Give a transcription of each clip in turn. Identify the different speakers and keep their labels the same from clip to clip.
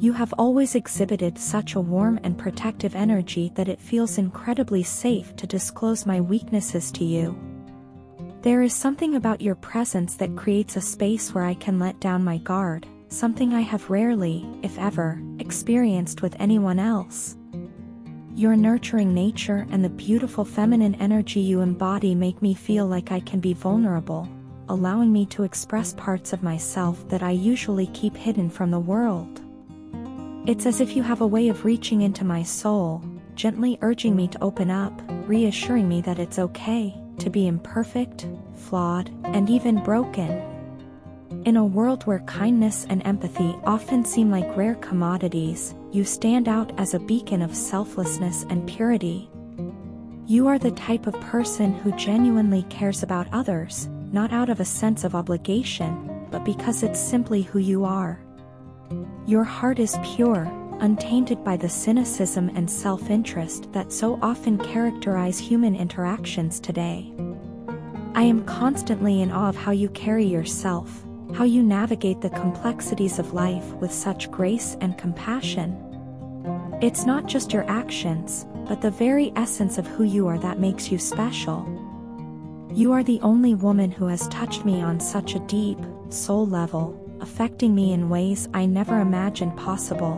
Speaker 1: You have always exhibited such a warm and protective energy that it feels incredibly safe to disclose my weaknesses to you. There is something about your presence that creates a space where I can let down my guard, something I have rarely, if ever, experienced with anyone else. Your nurturing nature and the beautiful feminine energy you embody make me feel like I can be vulnerable, allowing me to express parts of myself that I usually keep hidden from the world. It's as if you have a way of reaching into my soul, gently urging me to open up, reassuring me that it's okay to be imperfect, flawed, and even broken. In a world where kindness and empathy often seem like rare commodities, you stand out as a beacon of selflessness and purity. You are the type of person who genuinely cares about others, not out of a sense of obligation, but because it's simply who you are. Your heart is pure, untainted by the cynicism and self-interest that so often characterize human interactions today. I am constantly in awe of how you carry yourself, how you navigate the complexities of life with such grace and compassion. It's not just your actions, but the very essence of who you are that makes you special. You are the only woman who has touched me on such a deep, soul level, affecting me in ways I never imagined possible.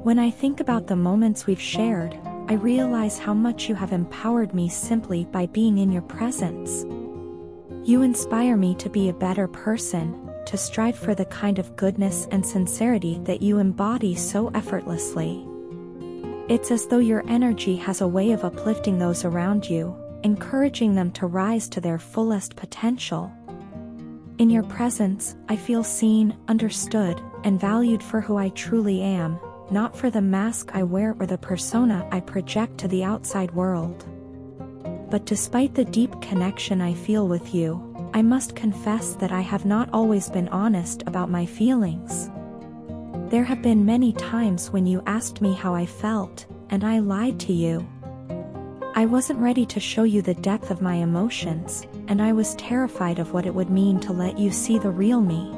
Speaker 1: When I think about the moments we've shared, I realize how much you have empowered me simply by being in your presence. You inspire me to be a better person, to strive for the kind of goodness and sincerity that you embody so effortlessly. It's as though your energy has a way of uplifting those around you, encouraging them to rise to their fullest potential. In your presence, I feel seen, understood, and valued for who I truly am, not for the mask I wear or the persona I project to the outside world. But despite the deep connection I feel with you, I must confess that I have not always been honest about my feelings. There have been many times when you asked me how I felt, and I lied to you. I wasn't ready to show you the depth of my emotions, and I was terrified of what it would mean to let you see the real me.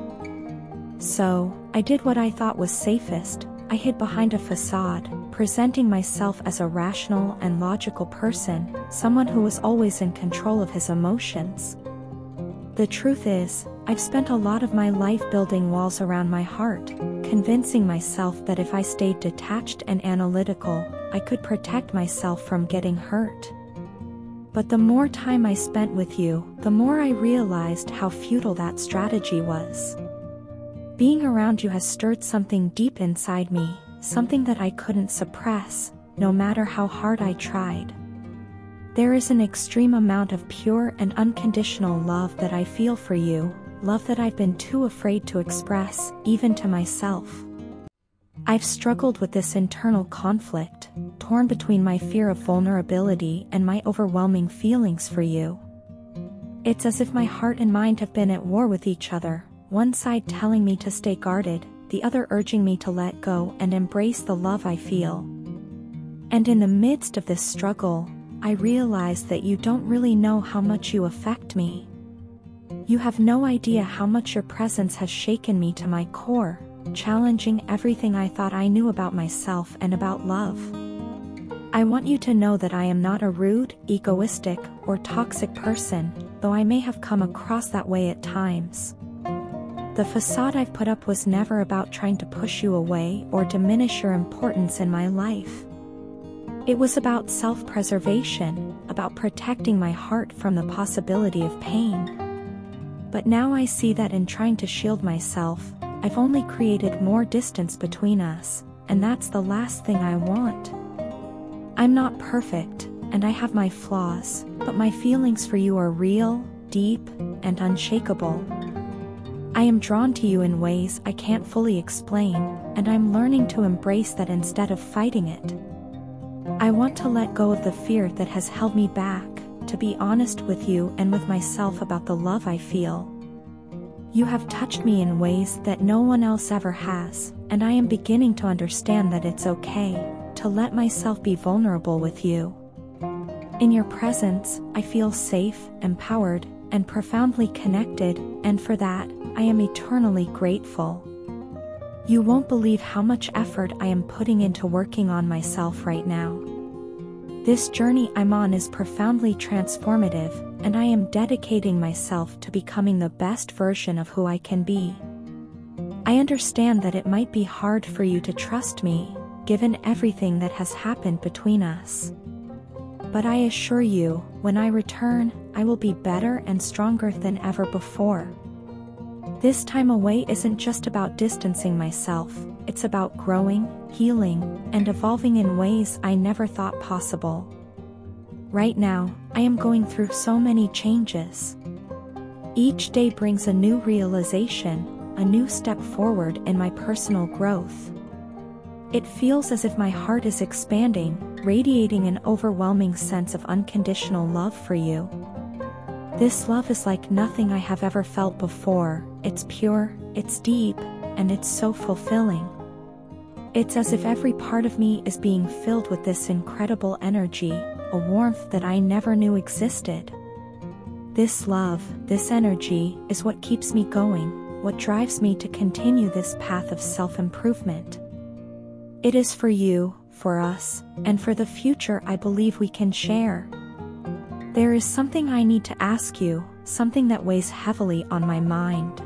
Speaker 1: So, I did what I thought was safest. I hid behind a facade, presenting myself as a rational and logical person, someone who was always in control of his emotions. The truth is, I've spent a lot of my life building walls around my heart, convincing myself that if I stayed detached and analytical, I could protect myself from getting hurt. But the more time I spent with you, the more I realized how futile that strategy was. Being around you has stirred something deep inside me, something that I couldn't suppress, no matter how hard I tried. There is an extreme amount of pure and unconditional love that I feel for you, love that I've been too afraid to express, even to myself. I've struggled with this internal conflict, torn between my fear of vulnerability and my overwhelming feelings for you. It's as if my heart and mind have been at war with each other, one side telling me to stay guarded, the other urging me to let go and embrace the love I feel. And in the midst of this struggle, I realize that you don't really know how much you affect me. You have no idea how much your presence has shaken me to my core, challenging everything I thought I knew about myself and about love. I want you to know that I am not a rude, egoistic, or toxic person, though I may have come across that way at times. The facade I've put up was never about trying to push you away or diminish your importance in my life. It was about self-preservation, about protecting my heart from the possibility of pain. But now I see that in trying to shield myself, I've only created more distance between us, and that's the last thing I want. I'm not perfect, and I have my flaws, but my feelings for you are real, deep, and unshakable. I am drawn to you in ways I can't fully explain, and I'm learning to embrace that instead of fighting it. I want to let go of the fear that has held me back, to be honest with you and with myself about the love I feel. You have touched me in ways that no one else ever has, and I am beginning to understand that it's okay to let myself be vulnerable with you. In your presence, I feel safe, empowered, and profoundly connected, and for that, I am eternally grateful. You won't believe how much effort I am putting into working on myself right now. This journey I'm on is profoundly transformative, and I am dedicating myself to becoming the best version of who I can be. I understand that it might be hard for you to trust me, given everything that has happened between us. But I assure you, when I return, I will be better and stronger than ever before. This time away isn't just about distancing myself, it's about growing, healing, and evolving in ways I never thought possible. Right now, I am going through so many changes. Each day brings a new realization, a new step forward in my personal growth. It feels as if my heart is expanding, radiating an overwhelming sense of unconditional love for you. This love is like nothing I have ever felt before. It's pure, it's deep, and it's so fulfilling. It's as if every part of me is being filled with this incredible energy, a warmth that I never knew existed. This love, this energy, is what keeps me going, what drives me to continue this path of self-improvement. It is for you, for us, and for the future I believe we can share. There is something I need to ask you, something that weighs heavily on my mind.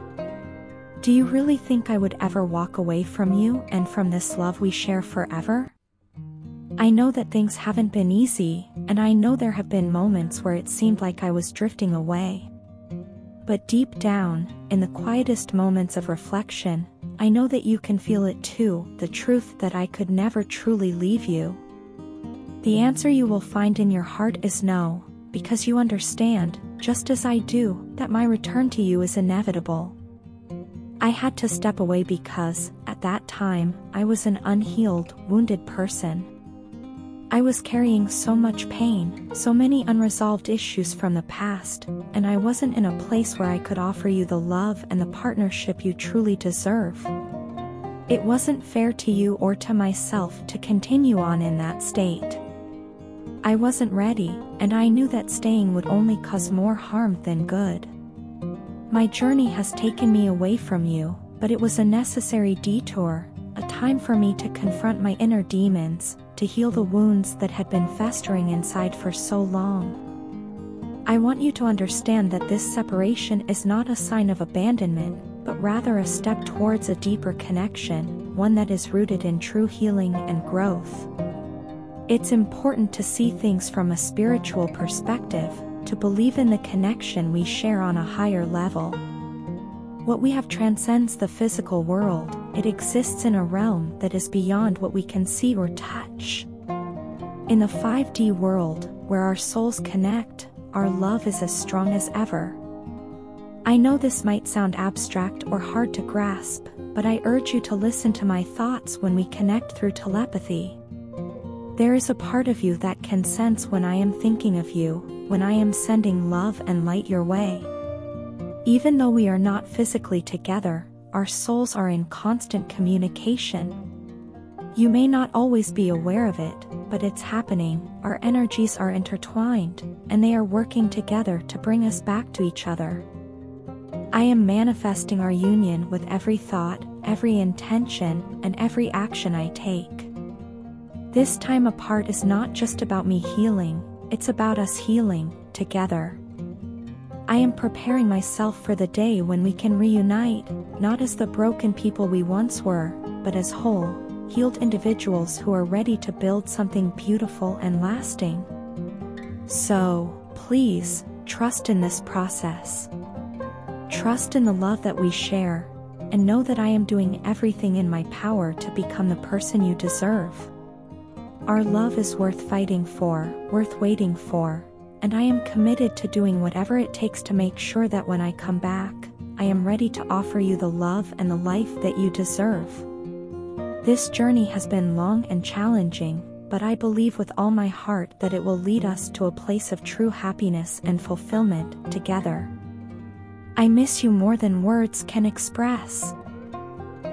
Speaker 1: Do you really think I would ever walk away from you and from this love we share forever? I know that things haven't been easy, and I know there have been moments where it seemed like I was drifting away. But deep down, in the quietest moments of reflection, I know that you can feel it too, the truth that I could never truly leave you. The answer you will find in your heart is no, because you understand, just as I do, that my return to you is inevitable. I had to step away because, at that time, I was an unhealed, wounded person. I was carrying so much pain, so many unresolved issues from the past, and I wasn't in a place where I could offer you the love and the partnership you truly deserve. It wasn't fair to you or to myself to continue on in that state. I wasn't ready, and I knew that staying would only cause more harm than good. My journey has taken me away from you, but it was a necessary detour, a time for me to confront my inner demons, to heal the wounds that had been festering inside for so long. I want you to understand that this separation is not a sign of abandonment, but rather a step towards a deeper connection, one that is rooted in true healing and growth. It's important to see things from a spiritual perspective, to believe in the connection we share on a higher level. What we have transcends the physical world, it exists in a realm that is beyond what we can see or touch. In the 5D world, where our souls connect, our love is as strong as ever. I know this might sound abstract or hard to grasp, but I urge you to listen to my thoughts when we connect through telepathy. There is a part of you that can sense when I am thinking of you, when I am sending love and light your way. Even though we are not physically together, our souls are in constant communication. You may not always be aware of it, but it's happening, our energies are intertwined, and they are working together to bring us back to each other. I am manifesting our union with every thought, every intention, and every action I take. This time apart is not just about me healing, it's about us healing, together. I am preparing myself for the day when we can reunite, not as the broken people we once were, but as whole, healed individuals who are ready to build something beautiful and lasting. So, please, trust in this process. Trust in the love that we share, and know that I am doing everything in my power to become the person you deserve. Our love is worth fighting for, worth waiting for, and I am committed to doing whatever it takes to make sure that when I come back, I am ready to offer you the love and the life that you deserve. This journey has been long and challenging, but I believe with all my heart that it will lead us to a place of true happiness and fulfillment, together. I miss you more than words can express.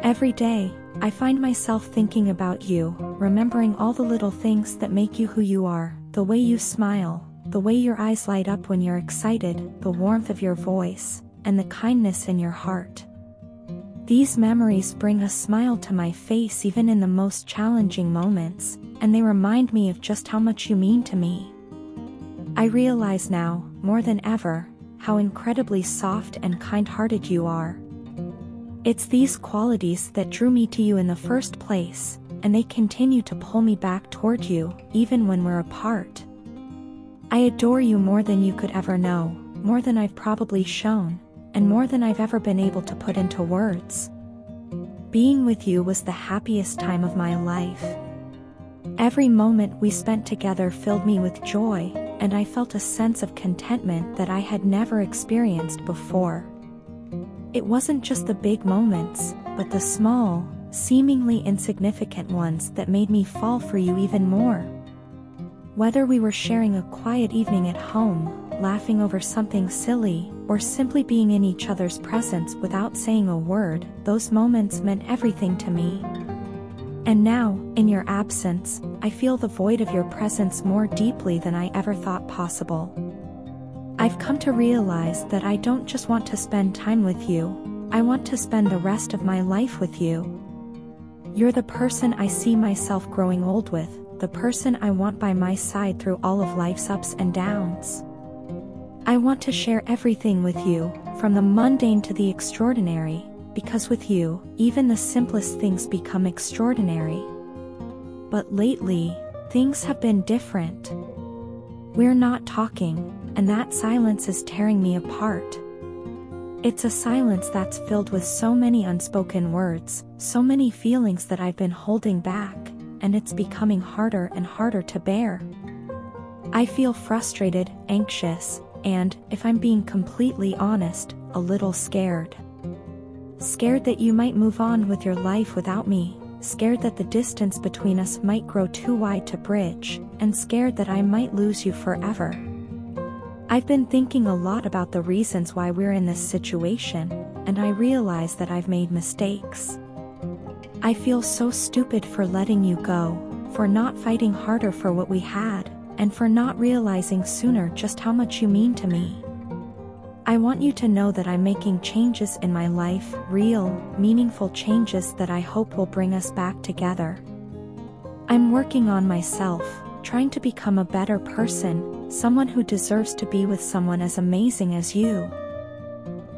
Speaker 1: Every day, I find myself thinking about you, remembering all the little things that make you who you are, the way you smile, the way your eyes light up when you're excited, the warmth of your voice, and the kindness in your heart. These memories bring a smile to my face even in the most challenging moments, and they remind me of just how much you mean to me. I realize now, more than ever, how incredibly soft and kind-hearted you are. It's these qualities that drew me to you in the first place, and they continue to pull me back toward you, even when we're apart. I adore you more than you could ever know, more than I've probably shown, and more than I've ever been able to put into words. Being with you was the happiest time of my life. Every moment we spent together filled me with joy, and I felt a sense of contentment that I had never experienced before. It wasn't just the big moments, but the small, seemingly insignificant ones that made me fall for you even more. Whether we were sharing a quiet evening at home, laughing over something silly, or simply being in each other's presence without saying a word, those moments meant everything to me. And now, in your absence, I feel the void of your presence more deeply than I ever thought possible. I've come to realize that I don't just want to spend time with you, I want to spend the rest of my life with you. You're the person I see myself growing old with, the person I want by my side through all of life's ups and downs. I want to share everything with you, from the mundane to the extraordinary, because with you, even the simplest things become extraordinary. But lately, things have been different. We're not talking, and that silence is tearing me apart. It's a silence that's filled with so many unspoken words, so many feelings that I've been holding back, and it's becoming harder and harder to bear. I feel frustrated, anxious, and, if I'm being completely honest, a little scared. Scared that you might move on with your life without me, scared that the distance between us might grow too wide to bridge, and scared that I might lose you forever. I've been thinking a lot about the reasons why we're in this situation, and I realize that I've made mistakes. I feel so stupid for letting you go, for not fighting harder for what we had, and for not realizing sooner just how much you mean to me. I want you to know that I'm making changes in my life, real, meaningful changes that I hope will bring us back together. I'm working on myself, trying to become a better person, someone who deserves to be with someone as amazing as you.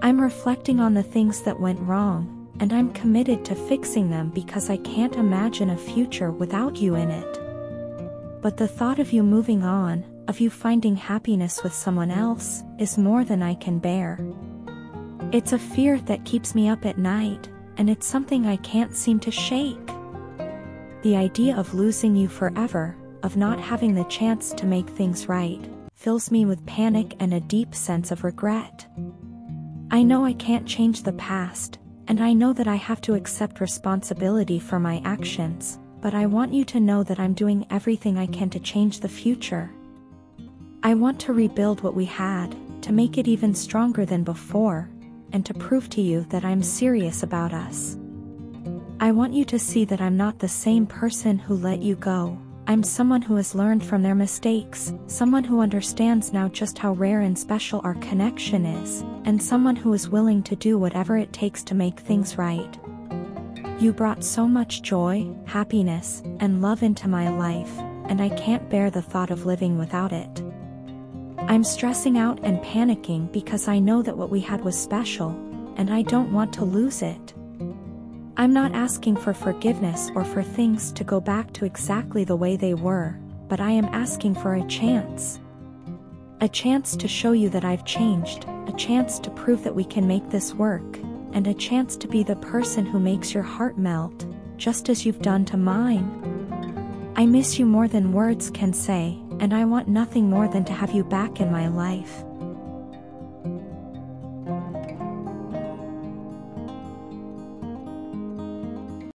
Speaker 1: I'm reflecting on the things that went wrong, and I'm committed to fixing them because I can't imagine a future without you in it. But the thought of you moving on, of you finding happiness with someone else, is more than I can bear. It's a fear that keeps me up at night, and it's something I can't seem to shake. The idea of losing you forever, of not having the chance to make things right, fills me with panic and a deep sense of regret. I know I can't change the past, and I know that I have to accept responsibility for my actions, but I want you to know that I'm doing everything I can to change the future. I want to rebuild what we had, to make it even stronger than before, and to prove to you that I'm serious about us. I want you to see that I'm not the same person who let you go. I'm someone who has learned from their mistakes, someone who understands now just how rare and special our connection is, and someone who is willing to do whatever it takes to make things right. You brought so much joy, happiness, and love into my life, and I can't bear the thought of living without it. I'm stressing out and panicking because I know that what we had was special, and I don't want to lose it. I'm not asking for forgiveness or for things to go back to exactly the way they were, but I am asking for a chance. A chance to show you that I've changed, a chance to prove that we can make this work, and a chance to be the person who makes your heart melt, just as you've done to mine. I miss you more than words can say, and I want nothing more than to have you back in my life.